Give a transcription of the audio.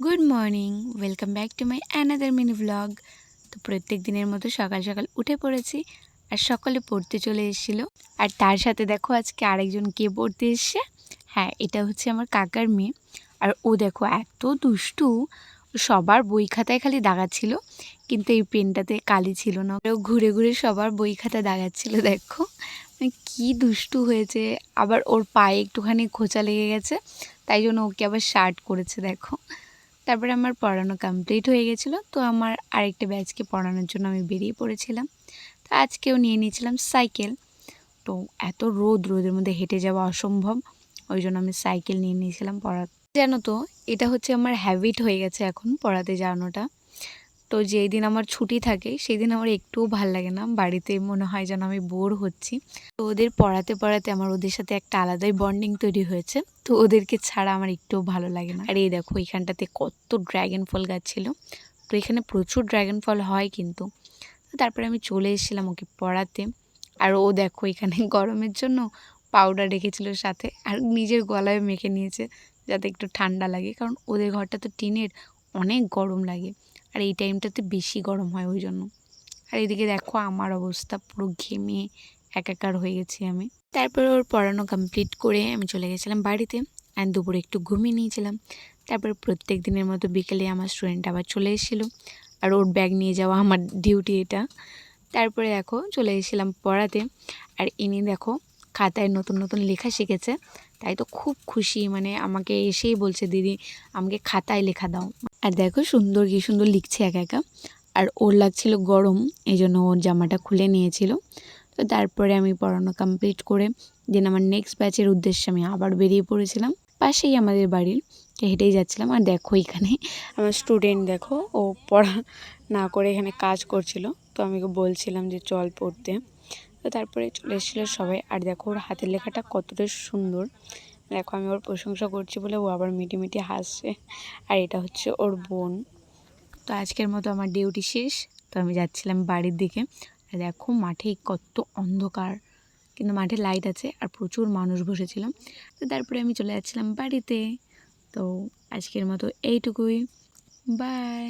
Good morning, welcome back to my another mini vlog. তো প্রত্যেক দিনের মতো সকাল সকাল উঠে পড়েছি আর সকালে পড়তে চলে এসেছিল। আর তার সাথে দেখো আজকে আরেকজন কে পড়তে এসছে। হ্যাঁ, এটা হচ্ছে আমার কাকার মেয়ে। আর ও দেখো এত দুষ্টু, সবার বই খাতায় খালি দাগাচ্ছিল, কিন্তু এই পেনটাতে কালি ছিল না। ও ঘুরে ঘুরে সবার বই খাতা দাগাচ্ছিল। দেখো মানে কী দুষ্টু হয়েছে। আবার ওর পায়ে একটুখানি খোঁচা লেগে গেছে, তাই জন্য ওকে আবার শার্ট করেছে দেখো। তারপরে আমার পড়ানো কমপ্লিট হয়ে গেছিলো, তো আমার আরেকটা ব্যাচকে পড়ানোর জন্য আমি বেরিয়ে পড়েছিলাম। তো আজকেও নিয়ে নিয়েছিলাম সাইকেল। তো এত রোদের মধ্যে হেঁটে যাওয়া অসম্ভব, ওই জন্য আমি সাইকেল নিয়ে নিয়েছিলাম পড়াতে। জানো তো, এটা হচ্ছে আমার হ্যাবিট হয়ে গেছে এখন পড়াতে যাওয়ানোটা। তো যেই দিন আমার ছুটি থাকে সেই দিন আমার একটুও ভাল লাগে না, বাড়িতে মনে হয় যেন আমি বোর হচ্ছি। তো ওদের পড়াতে পড়াতে আমার ওদের সাথে একটা আলাদাই বন্ডিং তৈরি হয়েছে। তো ওদেরকে ছাড়া আমার একটুও ভালো লাগে না। আর এই দেখো এখানটাতে কত ড্র্যাগন ফল গাছ ছিল। তো এখানে প্রচুর ড্র্যাগন ফল হয় কিন্তু। তারপরে আমি চলে এসেছিলাম ওকে পড়াতে। আর ও দেখো এখানে গরমের জন্য পাউডার রেখেছিল সাথে, আর নিজের গলায় মেখে নিয়েছে যাতে একটু ঠান্ডা লাগে, কারণ ওদের ঘরটা তো টিনের, অনেক গরম লাগে। আর এই টাইমটাতে বেশি গরম হয় ওই জন্য। আর এদিকে দেখো আমার অবস্থা, পুরো ঘেমে একাকার হয়ে গেছি আমি। তারপরে ওর পড়ানো কমপ্লিট করে আমি চলে গেছিলাম বাড়িতে। অ্যান্ড দুপুরে একটু ঘুমিয়ে নিয়েছিলাম। তারপরে প্রত্যেক দিনের মতো বিকেলে আমার স্টুডেন্ট আবার চলে এসেছিলো, আর ওর ব্যাগ নিয়ে যাওয়া আমার ডিউটি এটা। তারপরে দেখো চলে এসেছিলাম পড়াতে। আর ইনি দেখো খাতায় নতুন নতুন লেখা শিখেছে, তাই তো খুব খুশি। মানে আমাকে এসেই বলছে, দিদি আমাকে খাতায় লেখা দাও। আর দেখো সুন্দর কি সুন্দর লিখছে একা একা। আর ওর লাগছিল গরম, এই জন্য ওর জামাটা খুলে নিয়েছিল। তো তারপরে আমি পড়ানো কমপ্লিট করে দেন আমার নেক্সট ব্যাচের উদ্দেশ্যে আমি আবার বেরিয়ে পড়েছিলাম। পাশেই আমাদের বাড়ির, হেঁটেই যাচ্ছিলাম। আর দেখো এখানে আমার স্টুডেন্ট দেখো, ও পড়া না করে এখানে কাজ করছিল। তো আমি ওকে বলছিলাম যে চল পড়তে। তো তারপরে চলে এসেছিলো সবাই। আর দেখো ওর হাতের লেখাটা কতটা সুন্দর। দেখো আমি ওর প্রশংসা করছি বলে ও আবার মিটি হাসছে। আর এটা হচ্ছে ওর বোন। তো আজকের মতো আমার ডিউটি শেষ, তো আমি যাচ্ছিলাম বাড়ির দিকে। আর দেখো মাঠে কত অন্ধকার, কিন্তু মাঠে লাইট আছে আর প্রচুর মানুষ বসেছিলাম। তো তারপরে আমি চলে যাচ্ছিলাম বাড়িতে। তো আজকের মতো এইটুকুই, বাই।